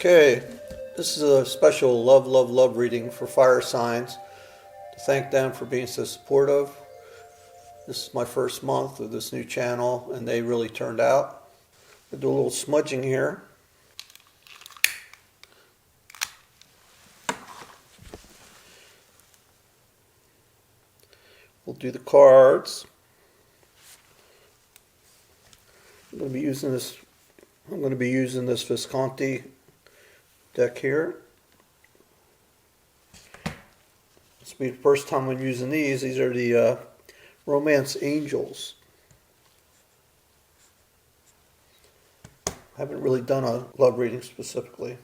Okay, this is a special love, love, love reading for fire signs to thank them for being so supportive. This is my first month of this new channel and they really turned out. I'll do a little smudging here. We'll do the cards. I'm going to be using this Visconti deck here. This will be the first time I'm using these. These are the Romance Angels. I haven't really done a love reading specifically.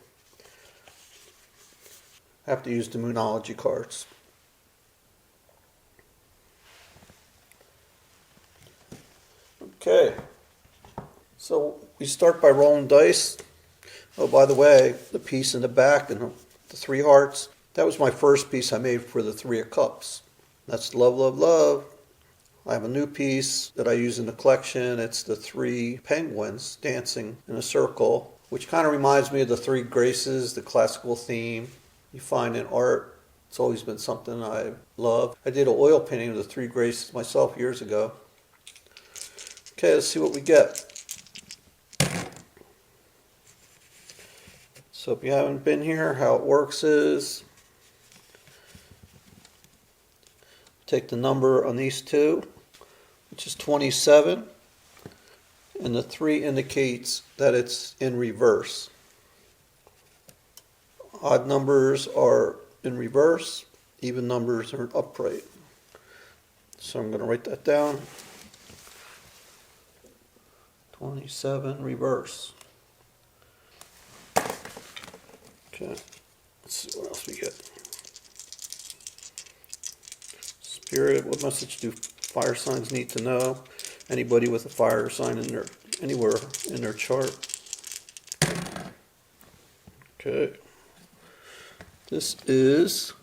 I have to use the Moonology cards. Okay, so we start by rolling dice. Oh, by the way, the piece in the back and the 3 hearts, that was my first piece I made for the 3 of Cups. That's love, love, love. I have a new piece that I use in the collection. It's the 3 penguins dancing in a circle, which kind of reminds me of the 3 Graces, the classical theme you find in art. It's always been something I love. I did an oil painting of the 3 Graces myself years ago. Okay, let's see what we get. So if you haven't been here, how it works is take the number on these 2, which is 27, and the 3 indicates that it's in reverse. Odd numbers are in reverse, even numbers are upright. So I'm going to write that down. 27 reverse. Okay, let's see what else we get. Spirit, what message do fire signs need to know? Anybody with a fire sign in anywhere in their chart. Okay. This is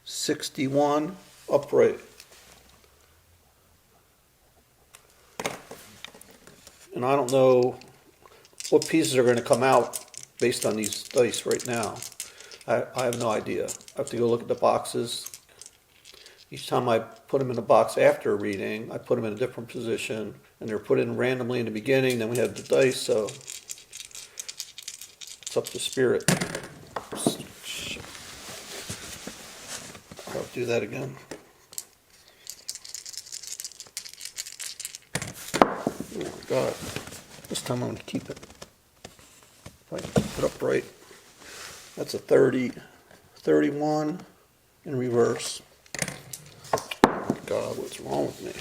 61 upright. And I don't know what pieces are going to come out based on these dice right now. I have no idea. I have to go look at the boxes. Each time I put them in a box after a reading, I put them in a different position, and they're put in randomly in the beginning. Then we have the dice, so it's up to Spirit. I'll do that again. Oh my God. This time I'm going to keep it. If I can keep it upright. That's a 30, 31 in reverse. Oh my God, what's wrong with me?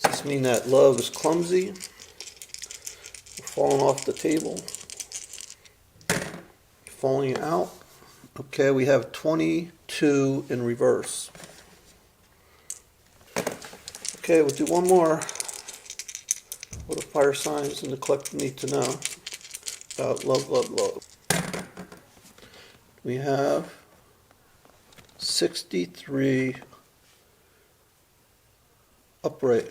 Does this mean that love is clumsy? Falling off the table? Falling out? Okay, we have 22 in reverse. Okay, we'll do one more. What do fire signs in the collective need to know about love, love, love? We have 63 upright.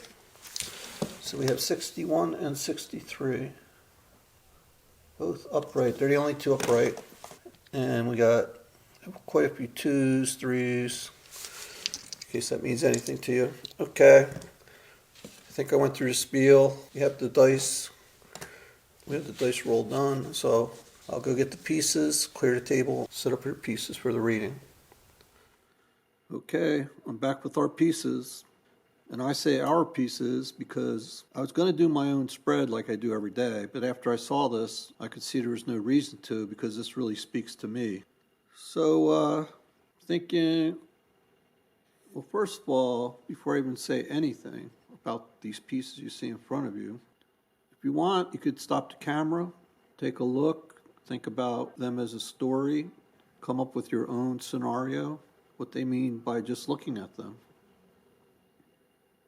So we have 61 and 63. Both upright. They're the only 2 upright. And we got quite a few 2s, 3s. In case that means anything to you. Okay. I think I went through the spiel. We have the dice. We have the dice roll done. So I'll go get the pieces, clear the table, set up your pieces for the reading. Okay, I'm back with our pieces. And I say our pieces because I was going to do my own spread like I do every day. But after I saw this, I could see there was no reason to because this really speaks to me. So, thinking... Well, first of all, before I even say anything about these pieces you see in front of you, if you want, you could stop the camera, take a look, think about them as a story, come up with your own scenario, what they mean by just looking at them.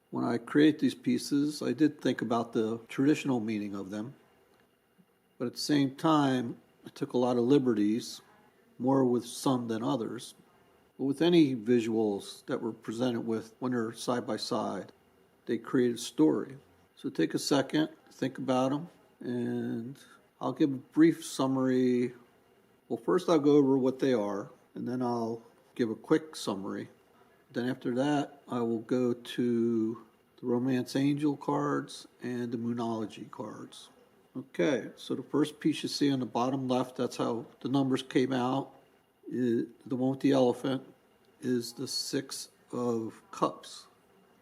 When I create these pieces, I did think about the traditional meaning of them, but at the same time, I took a lot of liberties, more with some than others. But with any visuals that were presented with when they're side by side, they create a story. So take a second, think about them, and I'll give a brief summary. Well, first I'll go over what they are, and then I'll give a quick summary. Then after that, I will go to the Romance Angel cards and the Moonology cards. Okay, so the first piece you see on the bottom left, that's how the numbers came out. The one with the elephant is the Six of Cups.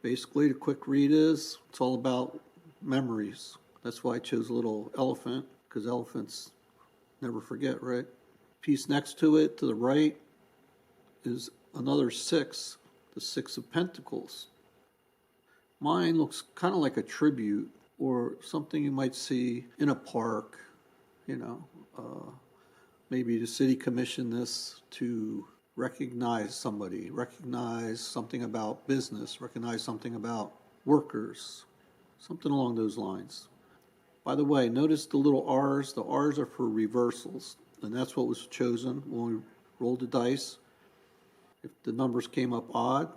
Basically, the quick read is, it's all about memories. That's why I chose a little elephant, because elephants never forget, right? Piece next to it, to the right, is another six, the Six of Pentacles. Mine looks kind of like a tribute or something you might see in a park, maybe the city commissioned this to recognize somebody, recognize something about business, recognize something about workers, something along those lines. By the way, notice the little R's. The R's are for reversals, and that's what was chosen when we rolled the dice. If the numbers came up odd,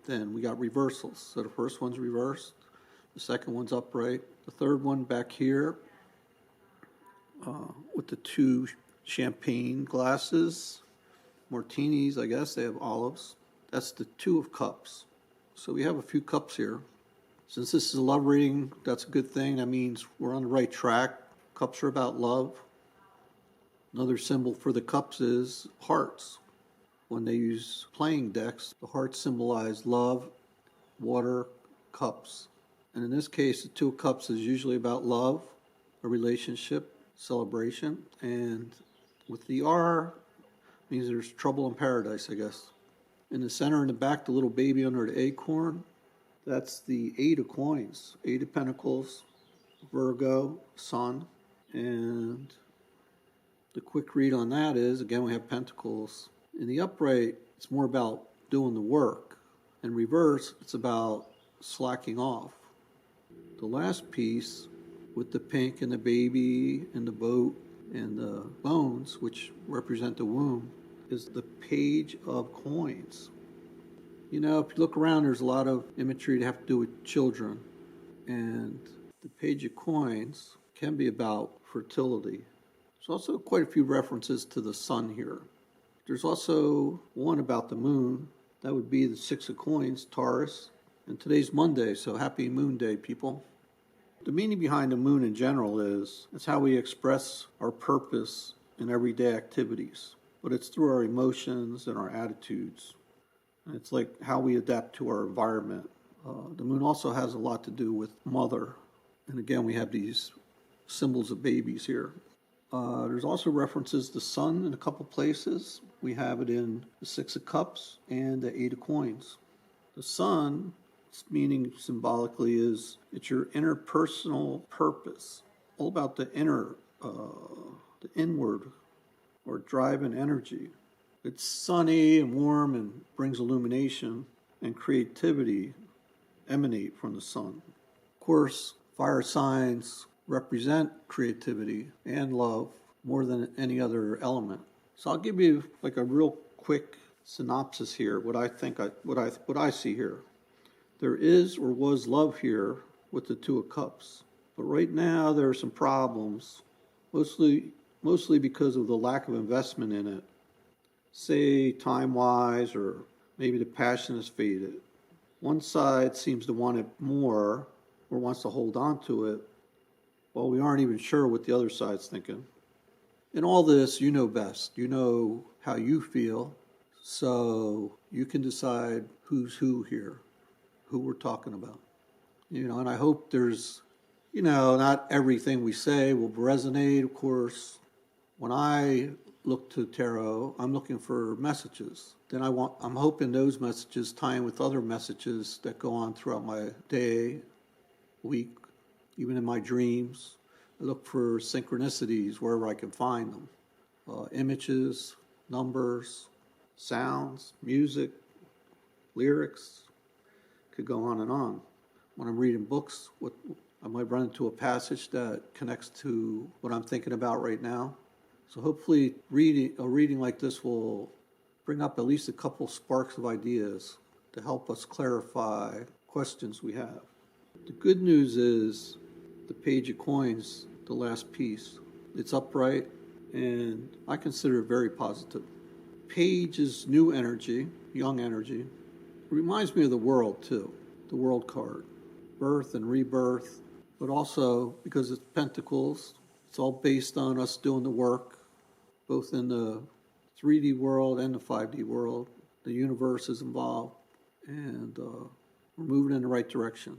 then we got reversals. So the first one's reversed, the second one's upright, the third one back here with the two champagne glasses, martinis, I guess, they have olives. That's the Two of Cups. So we have a few cups here. Since this is a love reading, that's a good thing. That means we're on the right track. Cups are about love. Another symbol for the cups is hearts. When they use playing decks, the hearts symbolize love, water, cups. And in this case, the Two of Cups is usually about love, a relationship, celebration. And with the R, means there's trouble in paradise, I guess. In the center and the back, the little baby under the acorn, that's the Eight of Coins, Eight of Pentacles, Virgo, Sun. And the quick read on that is, again, we have Pentacles. In the upright, it's more about doing the work. In reverse, it's about slacking off. The last piece with the pink and the baby and the boat and the bones, which represent the womb, is the Page of Coins. If you look around, there's a lot of imagery that have to do with children. And the Page of Coins can be about fertility. There's also quite a few references to the sun here. There's also one about the moon. That would be the Six of Coins, Taurus. And today's Monday, so happy Moon Day, people. The meaning behind the moon in general is it's how we express our purpose in everyday activities. But it's through our emotions and our attitudes. And it's like how we adapt to our environment. The moon also has a lot to do with mother. And again, we have these symbols of babies here. There's also references to sun in a couple places. We have it in the Six of Cups and the Eight of Coins. The sun, its meaning symbolically is it's your interpersonal purpose, all about the inner, the inward, or drive and energy. It's sunny and warm and brings illumination, and creativity emanate from the sun. Of course, fire signs represent creativity and love more than any other element. So I'll give you like a real quick synopsis here, what I see here. There is or was love here with the Two of Cups, but right now there are some problems, mostly because of the lack of investment in it. Say time-wise, or maybe the passion has faded. One side seems to want it more or wants to hold on to it, while we aren't even sure what the other side's thinking. In all this, you know best. You know how you feel, so you can decide who's who here, who we're talking about. And I hope there's, not everything we say will resonate, of course. When I look to tarot, I'm looking for messages. Then I'm hoping those messages tie in with other messages that go on throughout my day, week, even in my dreams. I look for synchronicities wherever I can find them. Images, numbers, sounds, music, lyrics. Could go on and on. When I'm reading books, I might run into a passage that connects to what I'm thinking about right now. So hopefully a reading like this will bring up at least a couple sparks of ideas to help us clarify questions we have. The good news is the Page of Coins the last piece. It's upright, and I consider it very positive. Page is new energy, young energy. It reminds me of the world, too, the world card. Birth and rebirth, but also, because it's pentacles, it's all based on us doing the work, both in the 3D world and the 5D world. The universe is involved, and we're moving in the right direction.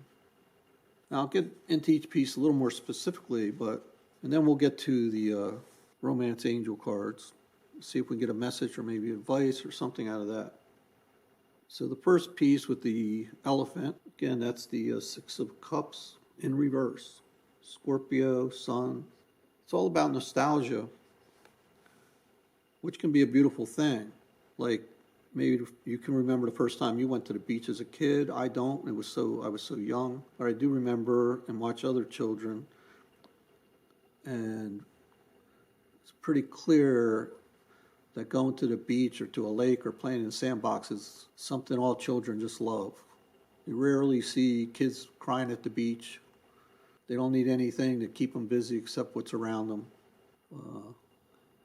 Now, I'll get into each piece a little more specifically, and then we'll get to the romance angel cards, see if we can get a message or maybe advice or something out of that. So the first piece with the elephant, again, that's the Six of Cups in reverse. Scorpio, Sun. It's all about nostalgia, which can be a beautiful thing. Like, maybe you can remember the first time you went to the beach as a kid. I don't. I was so young. But I do remember and watch other children. And it's pretty clear that going to the beach or to a lake or playing in the sandbox is something all children just love. You rarely see kids crying at the beach. They don't need anything to keep them busy except what's around them.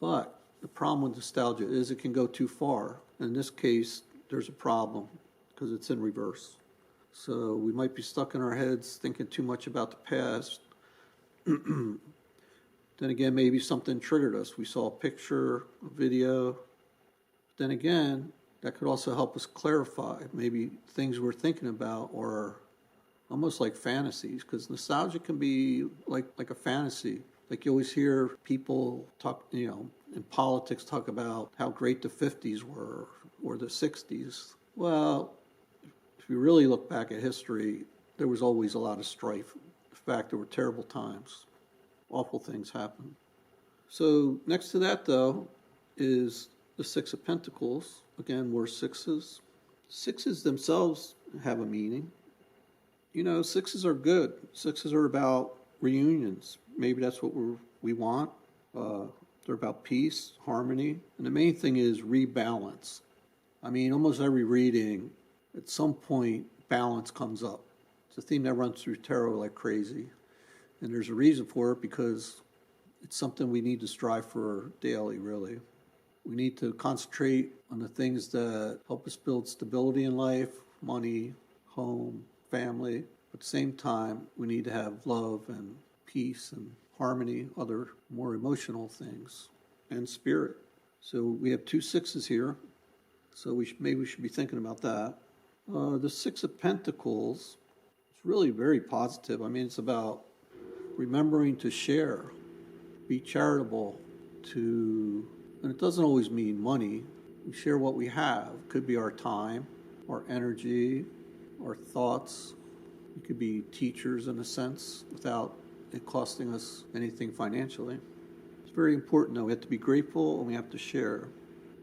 But the problem with nostalgia is it can go too far. In this case, there's a problem because it's in reverse. So we might be stuck in our heads thinking too much about the past. Then again, maybe something triggered us. We saw a picture, a video. Then again, that could also help us clarify. Maybe things we're thinking about are almost like fantasies, because nostalgia can be like a fantasy. Like you always hear people talk, in politics talk about how great the 50s were or the 60s. Well, if you really look back at history, there was always a lot of strife. In fact, there were terrible times. Awful things happened. So next to that, though, is the Six of Pentacles. Again, we're sixes. Sixes themselves have a meaning. Sixes are good. Sixes are about reunions. Maybe that's what we want. They're about peace, harmony. And the main thing is rebalance. I mean, almost every reading, at some point, balance comes up. It's a theme that runs through tarot like crazy. And there's a reason for it, because it's something we need to strive for daily, really. We need to concentrate on the things that help us build stability in life, money, home, family. At the same time, we need to have love and peace and harmony, other more emotional things, and spirit. So we have two sixes here, so maybe we should be thinking about that. The Six of Pentacles is really very positive. I mean, it's about remembering to share, be charitable, and it doesn't always mean money. We share what we have. It could be our time, our energy, our thoughts. We could be teachers in a sense without it costing us anything financially. It's very important, though. We have to be grateful and we have to share.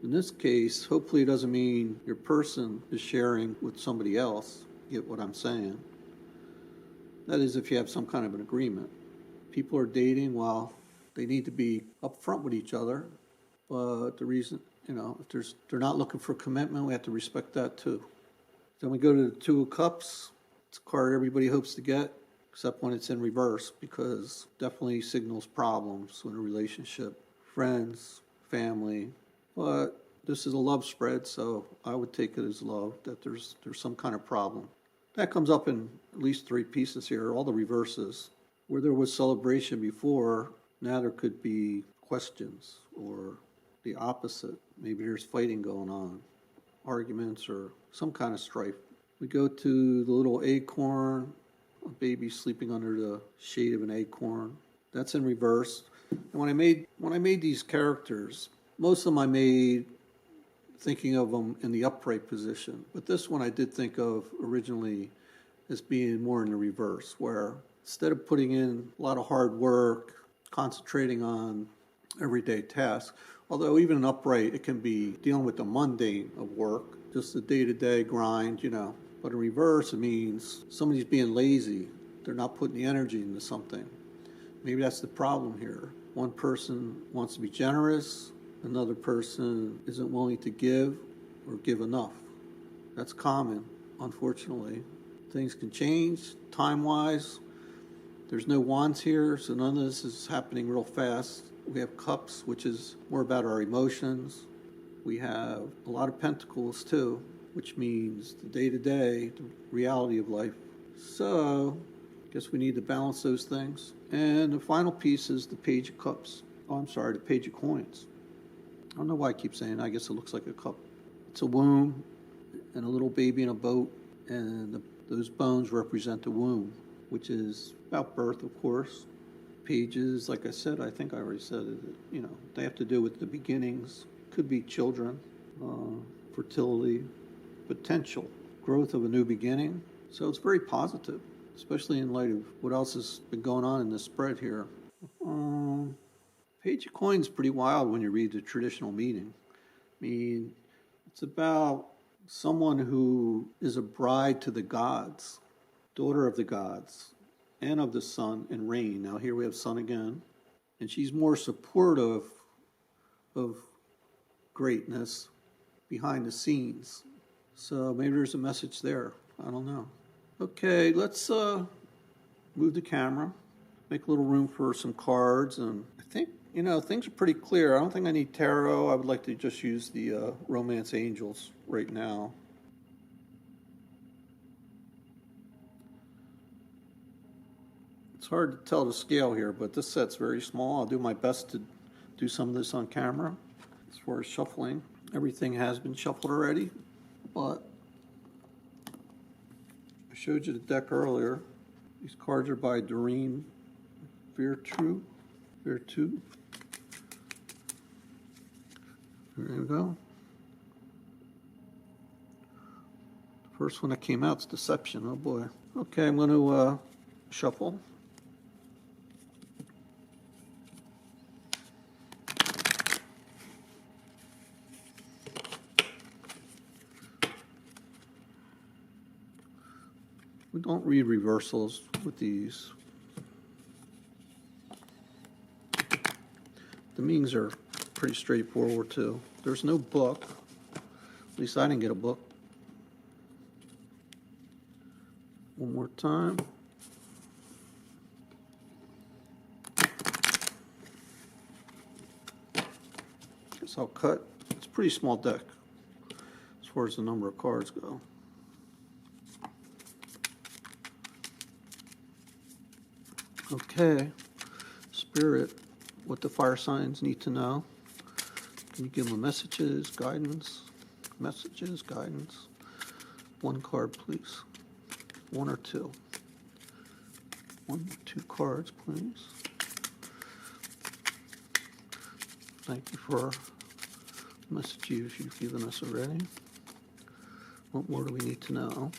In this case, hopefully it doesn't mean your person is sharing with somebody else. You get what I'm saying? That is, if you have some kind of an agreement. People are dating, well, they need to be upfront with each other. But the reason, if they're not looking for commitment, we have to respect that too. Then we go to the Two of Cups. It's a card everybody hopes to get, except when it's in reverse, because definitely signals problems in a relationship. Friends, family. But this is a love spread, so I would take it as love, that there's some kind of problem. That comes up in at least three pieces here, all the reverses. Where there was celebration before, now there could be questions, or the opposite. Maybe there's fighting going on, arguments, or some kind of strife. We go to the little acorn, a baby sleeping under the shade of an acorn. That's in reverse. And when I made these characters, most of them I made thinking of them in the upright position. But this one I did think of originally as being more in the reverse, where instead of putting in a lot of hard work, concentrating on everyday tasks, although even in upright, it can be dealing with the mundane of work, just the day-to-day grind, But in reverse, it means somebody's being lazy. They're not putting the energy into something. Maybe that's the problem here. One person wants to be generous. Another person isn't willing to give or give enough. That's common, unfortunately. Things can change time-wise, There's no wands here, so none of this is happening real fast. We have cups, which is more about our emotions. We have a lot of pentacles too, which means the day-to-day, the reality of life. So, I guess we need to balance those things. And the final piece is the Page of Cups. Oh, I'm sorry, the Page of Coins. I don't know why I keep saying, I guess it looks like a cup. It's a womb and a little baby in a boat, and those bones represent the womb, which is about birth, of course. Pages, like I said, I think I already said it, they have to do with the beginnings. Could be children, fertility, potential, growth of a new beginning. So it's very positive, especially in light of what else has been going on in this spread here. Page of Coins is pretty wild when you read the traditional meaning. I mean, it's about someone who is a bride to the gods, daughter of the gods, and of the sun and rain. Now here we have sun again. And she's more supportive of greatness behind the scenes. So maybe there's a message there. I don't know. Okay, let's move the camera, make a little room for some cards, and I think, things are pretty clear. I don't think I need tarot. I would like to just use the Romance Angels right now. It's hard to tell the scale here, but this set's very small. I'll do my best to do some of this on camera. As far as shuffling, everything has been shuffled already, but I showed you the deck earlier. These cards are by Doreen Virtue. There we go. The first one that came out is Deception. Oh boy. Okay, I'm going to shuffle. We don't read reversals with these. The meanings are pretty straightforward too. There's no book. At least I didn't get a book. One more time. Guess I'll cut. It's a pretty small deck as far as the number of cards go. Okay, Spirit, what the fire signs need to know. Can you give them messages, guidance? Messages, guidance. One card, please. One or two. 1 or 2 cards, please. Thank you for messages you've given us already. What more do we need to know?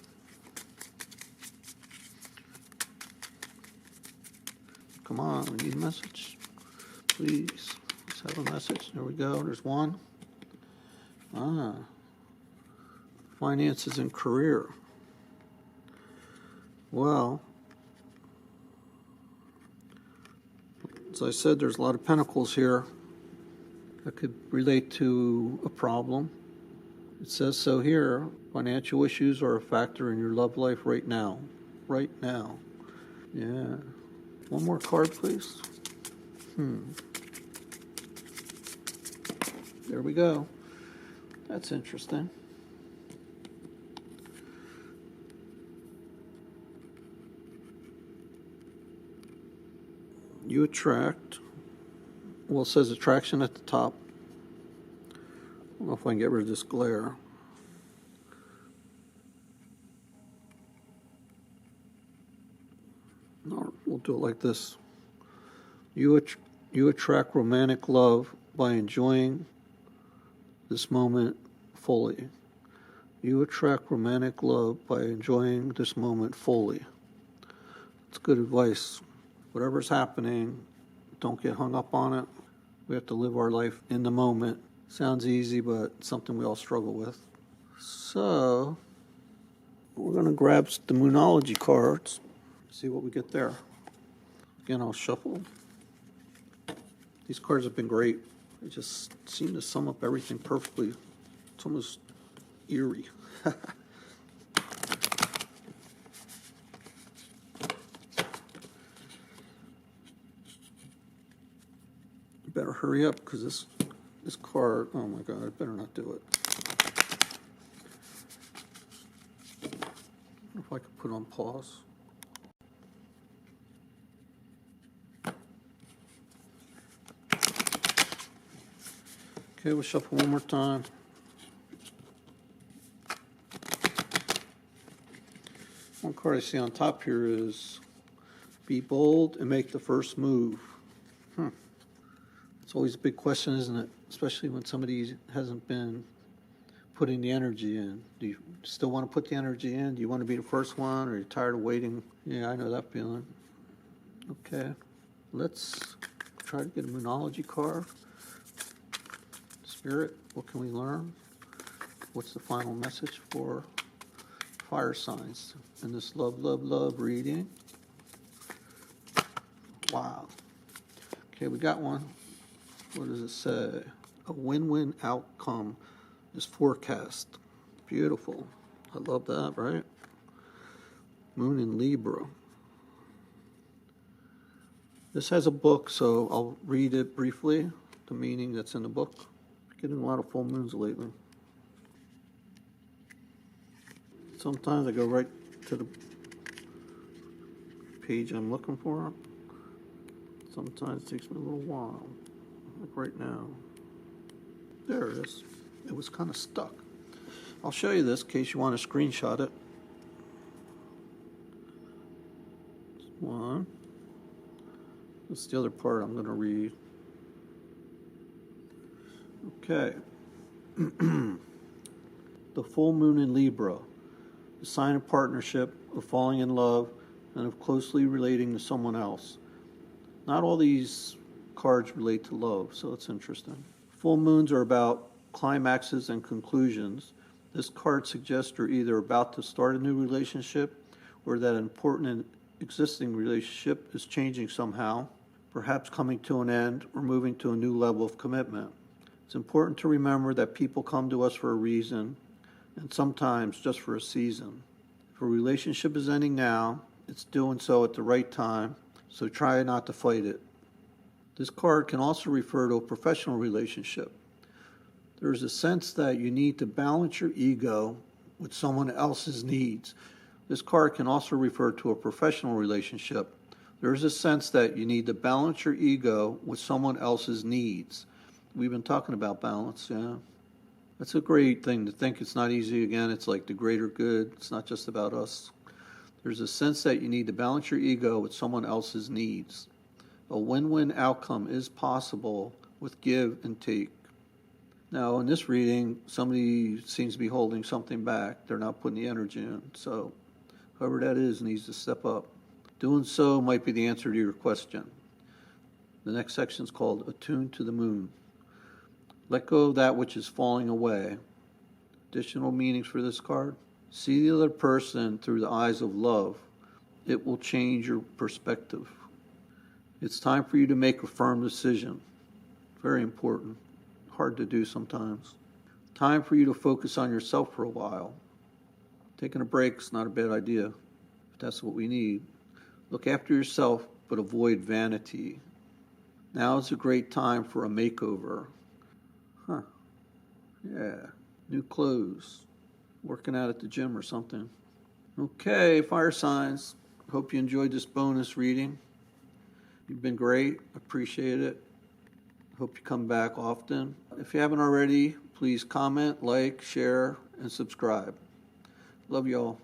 Come on, we need a message. Please, let's have a message. There we go, there's one. Finances and career. Well, as I said, there's a lot of pentacles here that could relate to a problem. It says so here, financial issues are a factor in your love life right now. Right now. Yeah. One more card, please. There we go. That's interesting. You attract. Well, it says attraction at the top. I don't know if I can get rid of this glare. No, we'll do it like this. You attract romantic love by enjoying this moment fully. You attract romantic love by enjoying this moment fully. It's good advice. Whatever's happening, don't get hung up on it. We have to live our life in the moment. Sounds easy, but something we all struggle with. So, we're going to grab the Moonology cards, see what we get there. Again, I'll shuffle. These cards have been great. They just seem to sum up everything perfectly. It's almost eerie. Better hurry up because this card, oh my God, I better not do it. If I could put on pause. Okay, we'll shuffle one more time. One card I see on top here is be bold and make the first move. It's always a big question, isn't it? Especially when somebody hasn't been putting the energy in. Do you still want to put the energy in? Do you want to be the first one, or are you tired of waiting? Yeah, I know that feeling. Okay, let's try to get a Moonology card. Spirit, what can we learn? What's the final message for fire signs in this love, love, love reading? Wow. Okay, we got one. What does it say? A win-win outcome is forecast. Beautiful. I love that, right? Moon in Libra. This has a book, so I'll read it briefly, the meaning that's in the book. Getting a lot of full moons lately. Sometimes I go right to the page I'm looking for. Sometimes it takes me a little while. Like right now. There it is. It was kind of stuck. I'll show you this in case you want to screenshot it. One. That's the other part I'm going to read. Okay. The full moon in Libra. The sign of partnership, of falling in love, and of closely relating to someone else. Not all these cards relate to love, so it's interesting. Full moons are about climaxes and conclusions. This card suggests you're either about to start a new relationship or that an important existing relationship is changing somehow, perhaps coming to an end or moving to a new level of commitment. It's important to remember that people come to us for a reason and sometimes just for a season. If a relationship is ending now, it's doing so at the right time, so try not to fight it. This card can also refer to a professional relationship. There's a sense that you need to balance your ego with someone else's needs. This card can also refer to a professional relationship. There's a sense that you need to balance your ego with someone else's needs. We've been talking about balance, yeah. That's a great thing to think. It's not easy. Again, it's like the greater good. It's not just about us. There's a sense that you need to balance your ego with someone else's needs. A win-win outcome is possible with give and take. Now, in this reading, somebody seems to be holding something back. They're not putting the energy in. So, whoever that is needs to step up. Doing so might be the answer to your question. The next section is called Attuned to the Moon. Let go of that which is falling away. Additional meanings for this card. See the other person through the eyes of love. It will change your perspective. It's time for you to make a firm decision. Very important. Hard to do sometimes. Time for you to focus on yourself for a while. Taking a break is not a bad idea, if that's what we need. Look after yourself, but avoid vanity. Now is a great time for a makeover. Yeah. New clothes. Working out at the gym or something. Okay, fire signs. Hope you enjoyed this bonus reading. You've been great. Appreciate it. Hope you come back often. If you haven't already, please comment, like, share, and subscribe. Love you all.